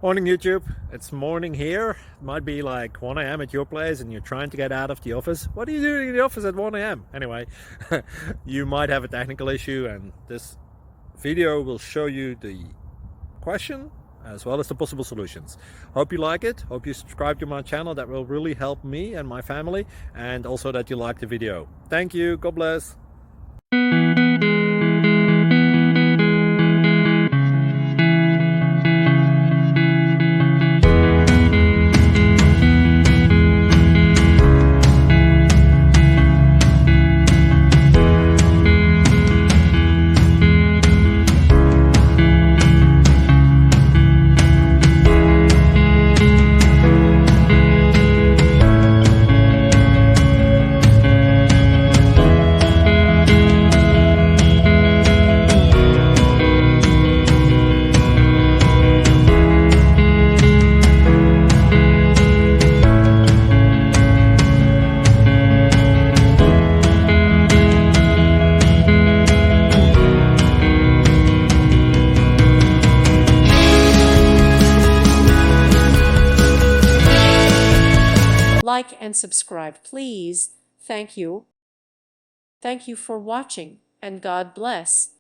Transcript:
Morning YouTube, it's morning here. It might be like 1 a.m. at your place and you're trying to get out of the office. What are you doing in the office at 1 a.m.? Anyway, you might have a technical issue and this video will show you the question as well as the possible solutions. Hope you like it, hope you subscribe to my channel. That will really help me and my family, and also that you like the video. Thank you, God bless. Like and subscribe, please. Thank you. Thank you for watching, and God bless.